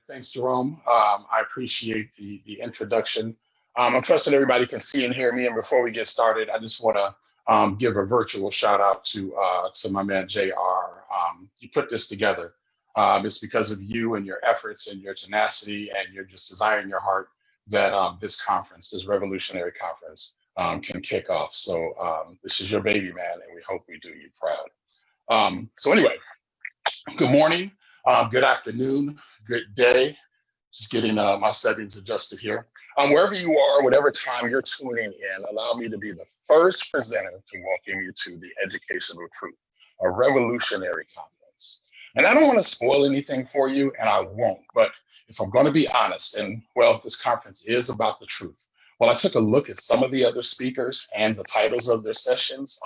Thanks, Jerome. I appreciate the introduction. I'm trusting everybody can see and hear me. And before we get started, I just want to give a virtual shout out to my man JR. You put this together. It's because of you and your efforts and your tenacity and your just desire in your heart that this conference, this revolutionary conference, can kick off. So this is your baby, man, and we hope we do you proud. So anyway, good morning, good afternoon, good day. Just getting my settings adjusted here. Wherever you are, whatever time you're tuning in, allow me to be the first presenter to welcome you to the Educational Truth, a revolutionary conference. And I don't want to spoil anything for you, and I won't, but if I'm going to be honest, and well, this conference is about the truth. Well, I took a look at some of the other speakers and the titles of their sessions.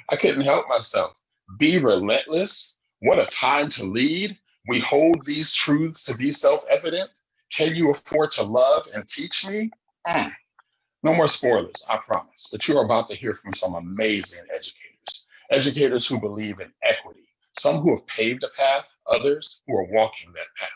I couldn't help myself. Be relentless. What a time to lead. We hold these truths to be self-evident. Can you afford to love and teach me? No more spoilers, I promise. But you're about to hear from some amazing educators. Educators who believe in equity. Some who have paved a path, others who are walking that path.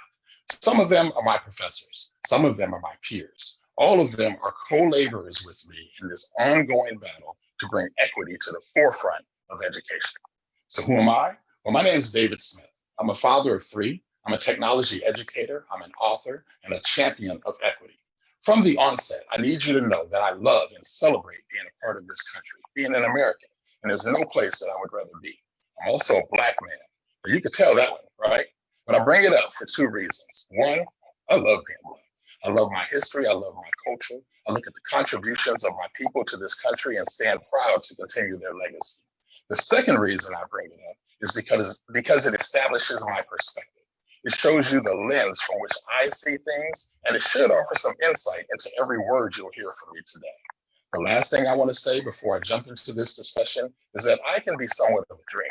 Some of them are my professors. Some of them are my peers. All of them are co-laborers with me in this ongoing battle to bring equity to the forefront of education. So who am I? Well, my name is David Smith. I'm a father of three. I'm a technology educator. I'm an author and a champion of equity. From the onset, I need you to know that I love and celebrate being a part of this country, being an American, and there's no place that I would rather be. I'm also a Black man. You could tell that one, right? But I bring it up for two reasons. One, I love being Black. I love my history. I love my culture. I look at the contributions of my people to this country and stand proud to continue their legacy. The second reason I bring it up is because it establishes my perspective. It shows you the lens from which I see things, and it should offer some insight into every word you'll hear from me today. The last thing I want to say before I jump into this discussion is that I can be somewhat of a dreamer.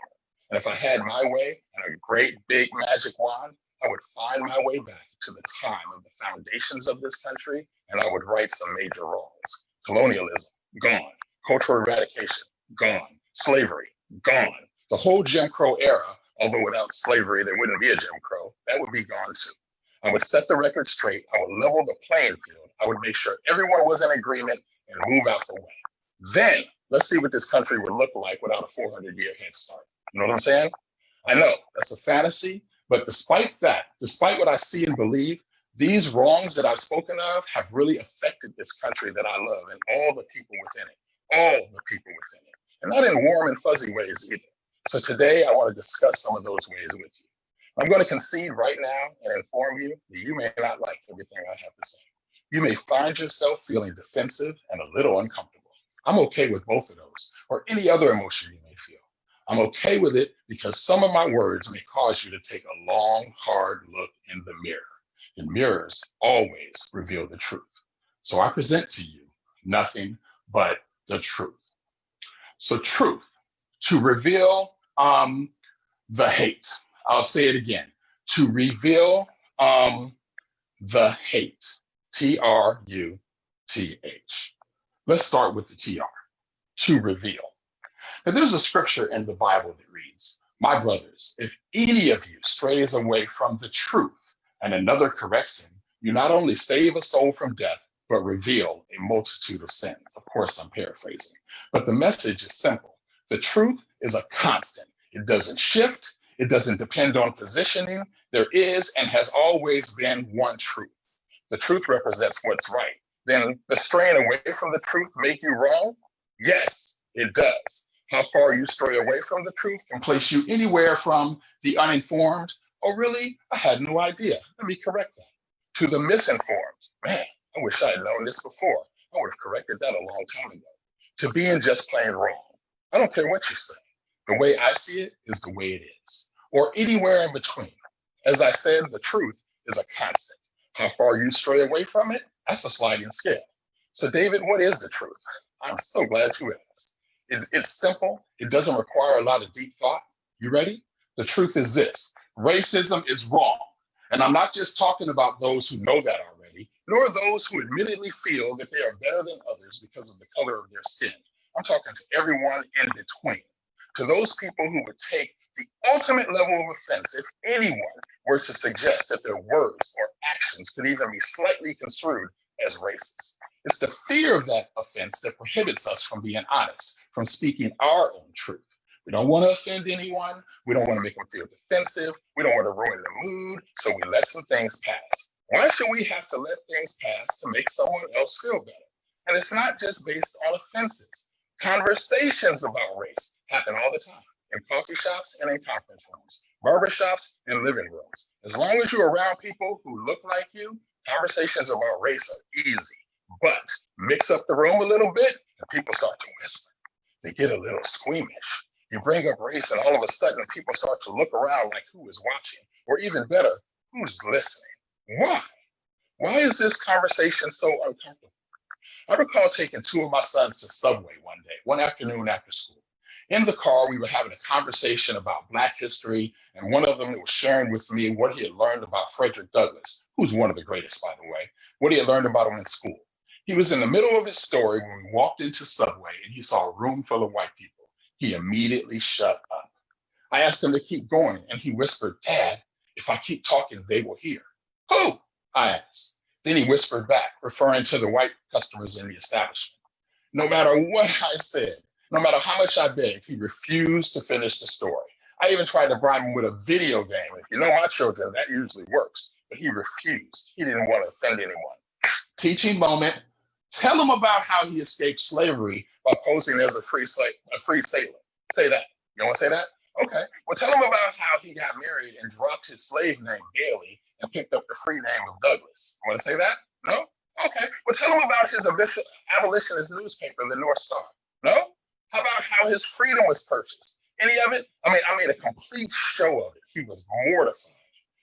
And if I had my way and a great big magic wand, I would find my way back to the time of the foundations of this country, and I would right some major wrongs. Colonialism, gone. Cultural eradication, gone. Slavery, gone. The whole Jim Crow era, although without slavery, there wouldn't be a Jim Crow, that would be gone too. I would set the record straight. I would level the playing field. I would make sure everyone was in agreement and move out the way. Then let's see what this country would look like without a 400-year head start. You know what I'm saying? I know that's a fantasy, but despite what I see and believe, these wrongs that I've spoken of have really affected this country that I love and all the people within it, all the people within it, and not in warm and fuzzy ways either. So today I want to discuss some of those ways with you. I'm going to concede right now and inform you that you may not like everything I have to say. You may find yourself feeling defensive and a little uncomfortable. I'm okay with both of those, or any other emotion you may feel. I'm okay with it because some of my words may cause you to take a long, hard look in the mirror. And mirrors always reveal the truth. So I present to you nothing but the truth. So truth, to reveal the hate. I'll say it again, to reveal the hate, Truth. Let's start with the TR, to reveal. Now, there's a scripture in the Bible that reads, "My brothers, if any of you strays away from the truth and another corrects him, you not only save a soul from death, but reveal a multitude of sins." Of course, I'm paraphrasing, but the message is simple. The truth is a constant. It doesn't shift. It doesn't depend on positioning. There is and has always been one truth. The truth represents what's right. Then the straying away from the truth make you wrong? Yes, it does. How far you stray away from the truth can place you anywhere from the uninformed, "Oh, really? I had no idea. Let me correct that," to the misinformed. "Man, I wish I had known this before. I would have corrected that a long time ago," to being just plain wrong. I don't care what you say. The way I see it is the way it is, or anywhere in between. As I said, the truth is a constant. How far you stray away from it, that's a sliding scale. So David, what is the truth? I'm so glad you asked. It's simple. It doesn't require a lot of deep thought. You ready? The truth is this: racism is wrong. And I'm not just talking about those who know that already, nor those who admittedly feel that they are better than others because of the color of their skin. I'm talking to everyone in between, to those people who would take the ultimate level of offense if anyone were to suggest that their words or actions could even be slightly construed as racist. It's the fear of that offense that prohibits us from being honest, from speaking our own truth. We don't want to offend anyone. We don't want to make them feel defensive. We don't want to ruin the mood, so we let some things pass. Why should we have to let things pass to make someone else feel better? And it's not just based on offenses. Conversations about race happen all the time in coffee shops and in conference rooms, barbershops and living rooms. As long as you're around people who look like you, conversations about race are easy. But mix up the room a little bit and people start to whisper. They get a little squeamish. You bring up race and all of a sudden people start to look around like who is watching, or even better, who's listening. Why? Why is this conversation so uncomfortable? I recall taking two of my sons to Subway one afternoon after school. In the car, we were having a conversation about Black history, and one of them was sharing with me what he had learned about Frederick Douglass, who's one of the greatest, by the way, what he had learned about him in school. He was in the middle of his story when we walked into Subway and he saw a room full of white people. He immediately shut up. I asked him to keep going, and he whispered, "Dad, if I keep talking, they will hear." "Who?" I asked. Then he whispered back, referring to the white customers in the establishment. No matter what I said, no matter how much I begged, he refused to finish the story. I even tried to bribe him with a video game. If you know my children, that usually works. But he refused. He didn't want to offend anyone. Teaching moment. Tell him about how he escaped slavery by posing as a free sailor. Say that. You want to say that? Okay. Well, tell him about how he got married and dropped his slave name, Gailey, and picked up the free name of Douglas. You want to say that? No? Okay. Well, tell him about his abolitionist newspaper, the North Star. No? How about how his freedom was purchased? Any of it? I made a complete show of it. He was mortified.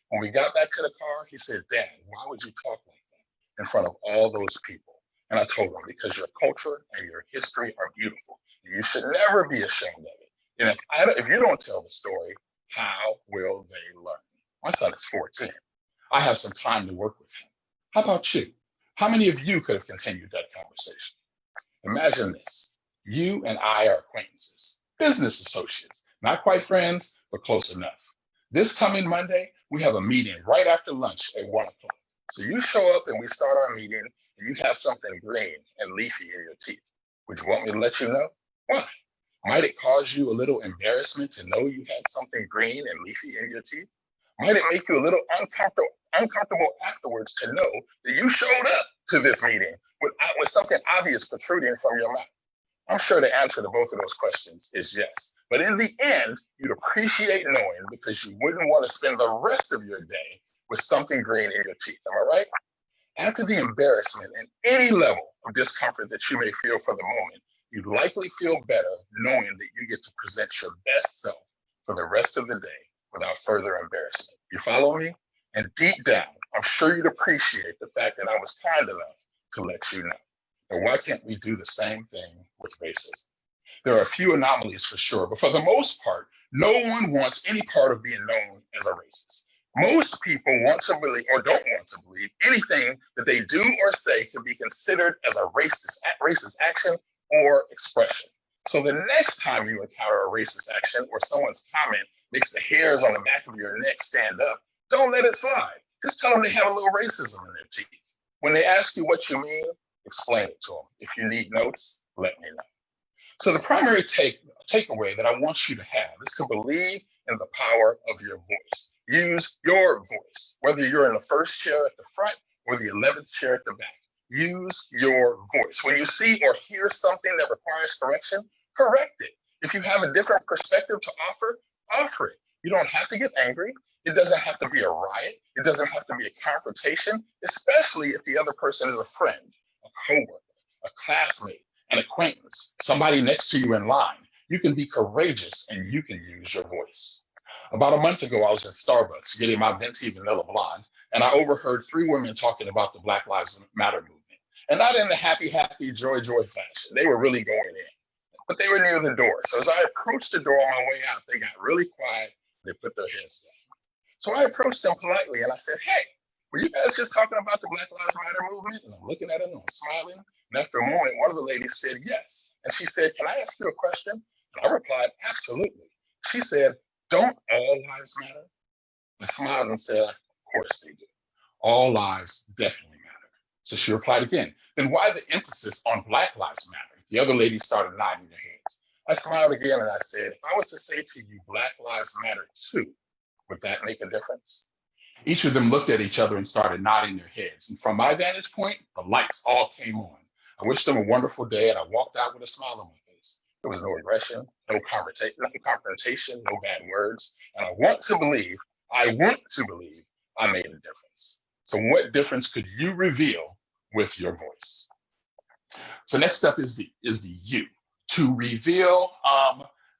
When we got back to the car, he said, "Dad, why would you talk like that in front of all those people?" And I told him, because your culture and your history are beautiful. You should never be ashamed of it. And if you don't tell the story, how will they learn? My son is 14. I have some time to work with him. How about you? How many of you could have continued that conversation? Imagine this. You and I are acquaintances, business associates, not quite friends, but close enough. This coming Monday, we have a meeting right after lunch at 1 o'clock. So you show up and we start our meeting and you have something green and leafy in your teeth. Would you want me to let you know? Why? Might it cause you a little embarrassment to know you had something green and leafy in your teeth? Might it make you a little uncomfortable afterwards to know that you showed up to this meeting with something obvious protruding from your mouth? I'm sure the answer to both of those questions is yes. But in the end, you'd appreciate knowing because you wouldn't want to spend the rest of your day with something green in your teeth. Am I right? After the embarrassment and any level of discomfort that you may feel for the moment, you'd likely feel better knowing that you get to present your best self for the rest of the day without further embarrassment. You follow me? And deep down, I'm sure you'd appreciate the fact that I was kind enough to let you know. And why can't we do the same thing with racism? There are a few anomalies for sure, but for the most part, no one wants any part of being known as a racist. Most people want to believe or don't want to believe anything that they do or say can be considered as a racist action or expression. So the next time you encounter a racist action or someone's comment makes the hairs on the back of your neck stand up, don't let it slide. Just tell them they have a little racism in their teeth. When they ask you what you mean, explain it to them. If you need notes, let me know. So the primary takeaway that I want you to have is to believe in the power of your voice. Use your voice, whether you're in the first chair at the front or the 11th chair at the back. Use your voice. When you see or hear something that requires correction, correct it. If you have a different perspective to offer, offer it. You don't have to get angry. It doesn't have to be a riot. It doesn't have to be a confrontation, especially if the other person is a friend, a coworker, a classmate, an acquaintance, somebody next to you in line. You can be courageous and you can use your voice. About a month ago, I was in Starbucks getting my venti vanilla blonde, and I overheard 3 women talking about the Black Lives Matter movement. And not in the happy, joy fashion. They were really going in. But they were near the door. So as I approached the door on my way out, they got really quiet. They put their heads down. So I approached them politely and I said, "Hey, were you guys just talking about the Black Lives Matter movement?" And I'm looking at them and I'm smiling. And after a moment, one of the ladies said, "Yes." And she said, "Can I ask you a question?" And I replied, "Absolutely." She said, Don't all lives matter? I smiled and said, of course they do. All lives definitely matter. So she replied again, then why the emphasis on Black Lives Matter? The other ladies started nodding their heads. I smiled again and I said, if I was to say to you, Black Lives Matter too, would that make a difference? Each of them looked at each other and started nodding their heads. And from my vantage point, the lights all came on. I wished them a wonderful day and I walked out with a smile on my face. There was no aggression, no confrontation, no bad words. And I want to believe I made a difference. So what difference could you reveal with your voice? So next up is the you, to reveal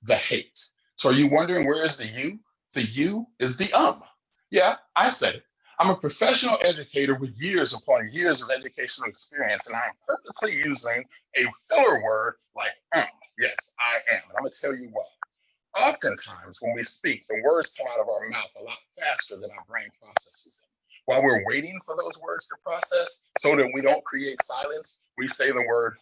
the hate. So are you wondering where is the you? The you is the Yeah, I said it. I'm a professional educator with years upon years of educational experience, and I'm purposely using a filler word like Yes, I am. And I'm gonna tell you why. Oftentimes, when we speak, the words come out of our mouth a lot faster than our brain processes them. While we're waiting for those words to process so that we don't create silence, we say the word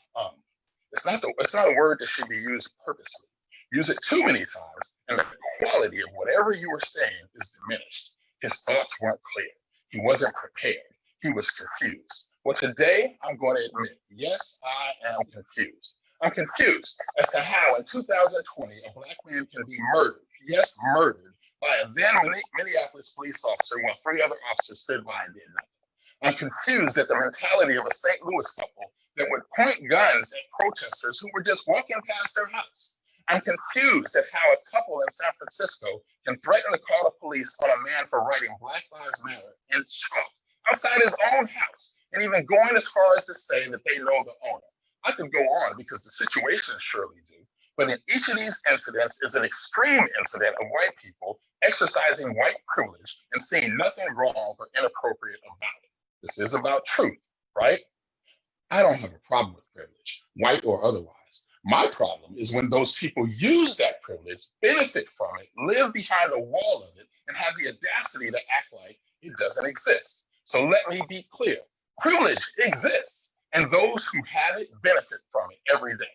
It's not a word that should be used purposely. Use it too many times, and the quality of whatever you were saying is diminished. His thoughts weren't clear. He wasn't prepared. He was confused. Well, today I'm going to admit, yes, I am confused. I'm confused as to how in 2020 a Black man can be murdered, yes, murdered, by a then Minneapolis police officer while three other officers stood by and did nothing. I'm confused at the mentality of a St. Louis couple that would point guns at protesters who were just walking past their house. I'm confused at how a couple in San Francisco can threaten to call the police on a man for writing Black Lives Matter in chalk outside his own house, and even going as far as to say that they know the owner. I could go on because the situations surely do, but in each of these incidents is an extreme incident of white people exercising white privilege and seeing nothing wrong or inappropriate about it. This is about truth, right? I don't have a problem with privilege, white or otherwise. My problem is when those people use that privilege, benefit from it, live behind a wall of it, and have the audacity to act like it doesn't exist. So let me be clear. Privilege exists, and those who have it benefit from it every day.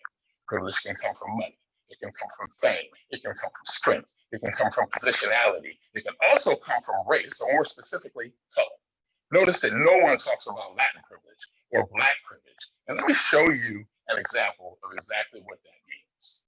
Privilege can come from money. It can come from fame. It can come from strength. It can come from positionality. It can also come from race, or more specifically, color. Notice that no one talks about Latin privilege or Black privilege. And let me show you an example of exactly what that means.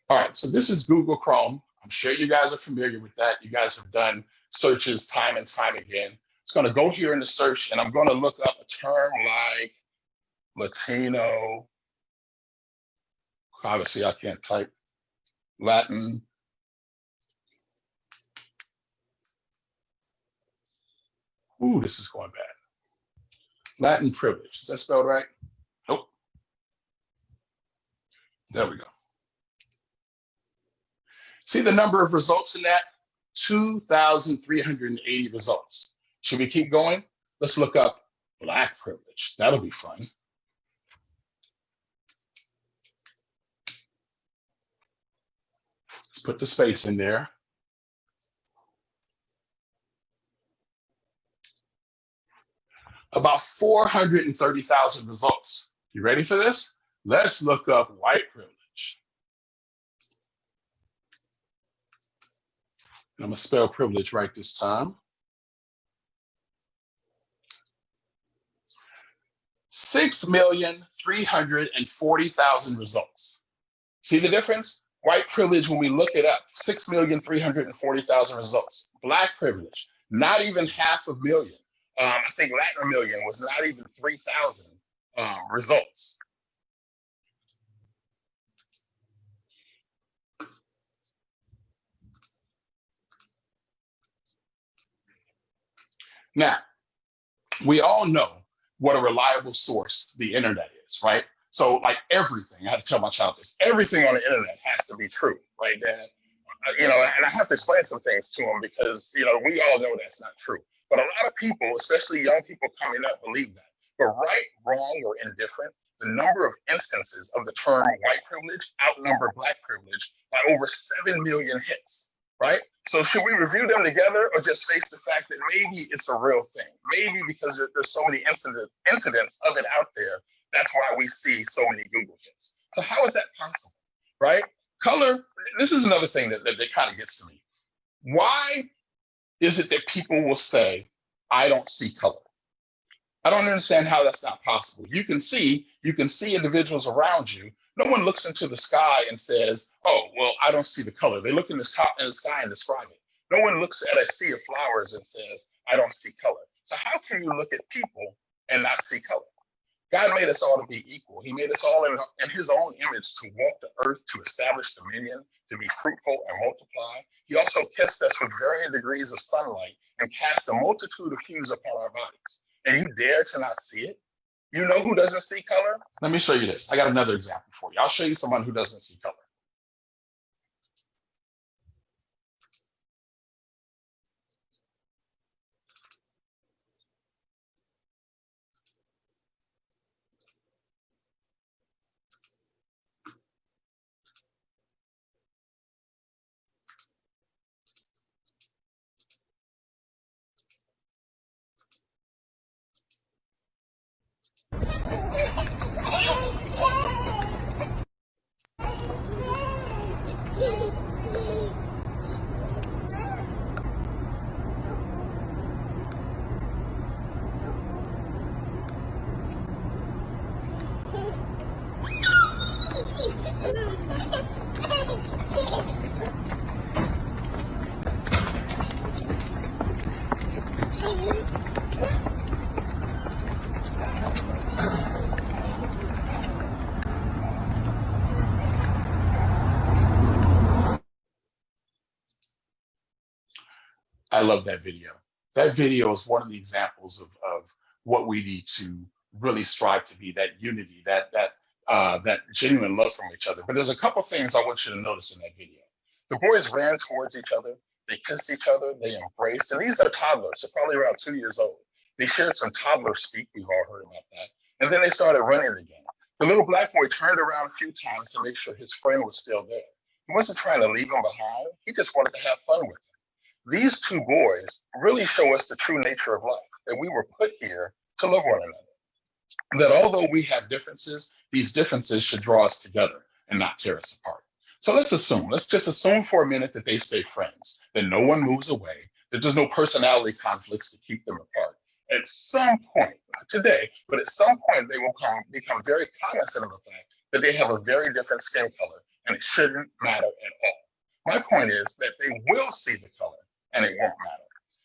All right, so this is Google Chrome. I'm sure you guys are familiar with that. You guys have done searches time and time again. It's gonna go here in the search and I'm gonna look up a term like Latino. Obviously, I can't type Latin. Ooh, this is going bad. Latin privilege. Is that spelled right? Nope. There we go. See the number of results in that? 2,380 results. Should we keep going? Let's look up Black privilege. That'll be fun. Let's put the space in there. About 430,000 results. You ready for this? Let's look up white privilege. And I'm gonna spell privilege right this time. 6,340,000 results. See the difference? White privilege, when we look it up, 6,340,000 results. Black privilege, not even 500,000. I think Latin million was not even 3,000 results. Now, we all know what a reliable source the internet is, right? So like everything, I had to tell my child this, everything on the internet has to be true, right, Dad? And I have to explain some things to him because, we all know that's not true. But a lot of people, especially young people coming up, believe that. But right, wrong, or indifferent, the number of instances of the term white privilege outnumber Black privilege by over 7 million hits. right? So should we review them together or just face the fact that maybe it's a real thing? Maybe because there's so many incidents of it out there, that's why we see so many Google hits. So how is that possible, right? Color, this is another thing that kind of gets to me. Why is it that people will say, I don't see color? I don't understand how that's not possible. You can see individuals around you. No one looks into the sky and says, oh, well, I don't see the color. They look in the sky and describe it. No one looks at a sea of flowers and says, I don't see color. So how can you look at people and not see color? God made us all to be equal. He made us all in his own image to walk the earth, to establish dominion, to be fruitful and multiply. He also kissed us with varying degrees of sunlight and cast a multitude of hues upon our bodies. And you dare to not see it? You know who doesn't see color? Let me show you this. I got another example for you. I'll show you someone who doesn't see color. I love that video. That video is one of the examples of what we need to really strive to be, that unity, that genuine love from each other. But there's a couple things I want you to notice in that video. The boys ran towards each other, they kissed each other, they embraced, and these are toddlers, they're probably around 2 years old. They shared some toddler speak, we've all heard about that, and then they started running again. The little black boy turned around a few times to make sure his friend was still there. He wasn't trying to leave him behind, he just wanted to have fun with him. These two boys really show us the true nature of life, that we were put here to love one another. That although we have differences, these differences should draw us together and not tear us apart. So let's just assume for a minute that they stay friends, that no one moves away, that there's no personality conflicts to keep them apart. At some point, not today, but at some point, they will become very cognizant of the fact that they have a very different skin color, and it shouldn't matter at all. My point is that they will see the color, and it won't matter.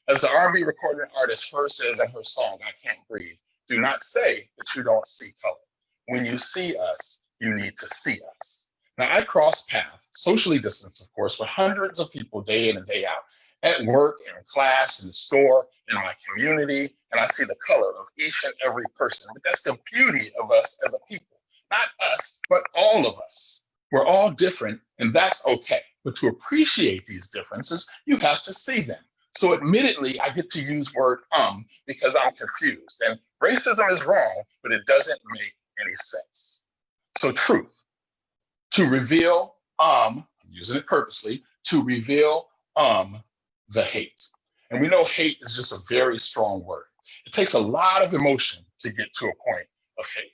As the R&B recording artist Her says in her song, I Can't Breathe, do not say that you don't see color. When you see us, you need to see us. Now, I cross paths, socially distanced, of course, with hundreds of people day in and day out, at work, in class, in the store, in my community, and I see the color of each and every person. But that's the beauty of us as a people. Not us, but all of us. We're all different, and that's okay. But to appreciate these differences, you have to see them. So admittedly, I get to use word because I'm confused. And racism is wrong, but it doesn't make any sense. So truth, to reveal I'm using it purposely, to reveal the hate. And we know hate is just a very strong word. It takes a lot of emotion to get to a point of hate.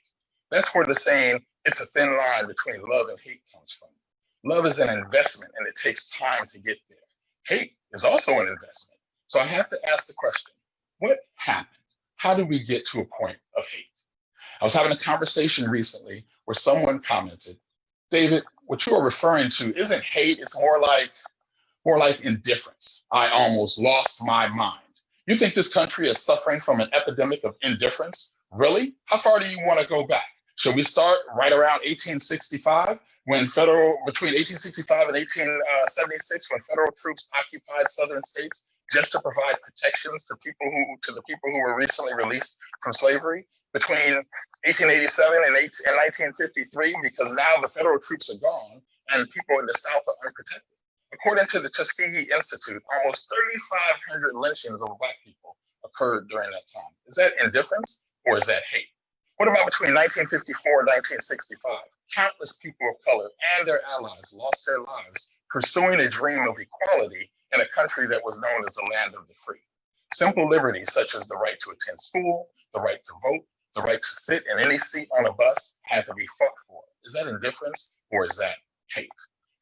That's where the saying, it's a thin line between love and hate comes from. Love is an investment and it takes time to get there. Hate is also an investment. So I have to ask the question, what happened? How did we get to a point of hate? I was having a conversation recently where someone commented, David, what you are referring to isn't hate, it's more like indifference. I almost lost my mind. You think this country is suffering from an epidemic of indifference? Really? How far do you want to go back? Should we start right around 1865, between 1865 and 1876, when federal troops occupied southern states just to provide protections to the people who were recently released from slavery? Between 1887 and 1953, because now the federal troops are gone and people in the South are unprotected. According to the Tuskegee Institute, almost 3,500 lynchings of Black people occurred during that time. Is that indifference or is that hate? What about between 1954 and 1965? Countless people of color and their allies lost their lives pursuing a dream of equality in a country that was known as the land of the free. Simple liberties such as the right to attend school, the right to vote, the right to sit in any seat on a bus had to be fought for. Is that indifference or is that hate?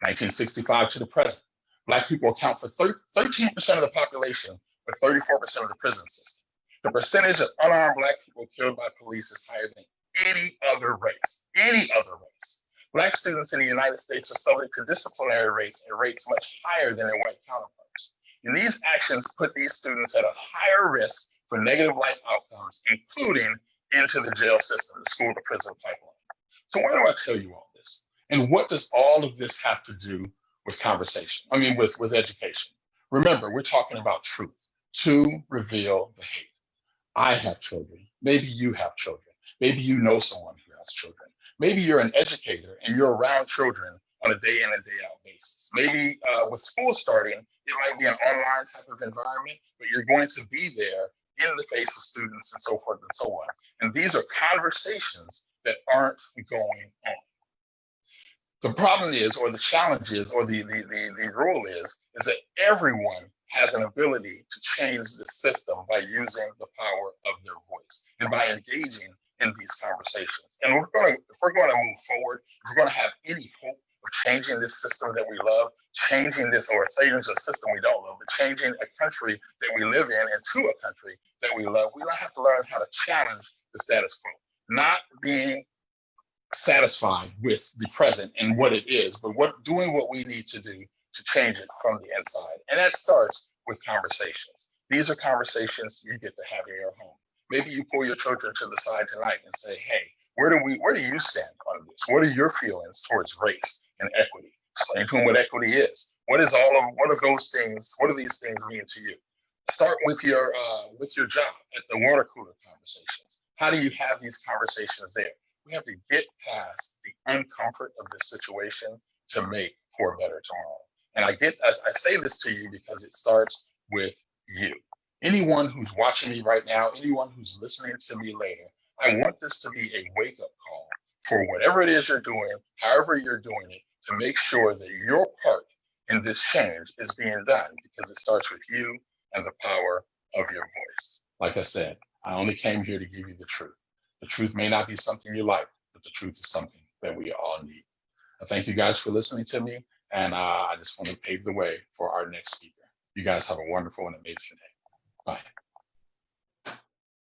1965 to the present, Black people account for 13% of the population, but 34% of the prison system. The percentage of unarmed Black people killed by police is higher than any other race. Any other race. Black students in the United States are subject to disciplinary rates at rates much higher than their white counterparts. And these actions put these students at a higher risk for negative life outcomes, including into the jail system, the school to prison pipeline. So why do I tell you all this? And what does all of this have to do with conversation? I mean, with education. Remember, we're talking about truth to reveal the hate. I have children. Maybe you have children. Maybe you know someone who has children. Maybe you're an educator and you're around children on a day in and day out basis. Maybe with school starting, it might be an online type of environment, but you're going to be there in the face of students and so forth and so on. And these are conversations that aren't going on. The problem is, or the challenge is, or the rule is that everyone has an ability to change the system by using the power of their voice and by engaging in these conversations. And if we're going to move forward, if we're going to have any hope of changing this system that we love, changing this, or changing a system we don't love, but changing a country that we live in into a country that we love, we have to learn how to challenge the status quo, not being satisfied with the present and what it is, but doing what we need to do to change it from the inside. And that starts with conversations. These are conversations you get to have in your home. Maybe you pull your children to the side tonight and say, hey, where do you stand on this? What are your feelings towards race and equity? Explain to them what equity is. What are those things? What do these things mean to you? Start with your job at the water cooler conversations. How do you have these conversations there? We have to get past the uncomfort of this situation to make for a better tomorrow. And I say this to you because it starts with you. Anyone who's watching me right now, anyone who's listening to me later, I want this to be a wake-up call for whatever it is you're doing, however you're doing it, to make sure that your part in this change is being done, because it starts with you and the power of your voice. Like I said, I only came here to give you the truth. The truth may not be something you like, but the truth is something that we all need. I thank you guys for listening to me, and I just want to pave the way for our next speaker. You guys have a wonderful and amazing day. Bye.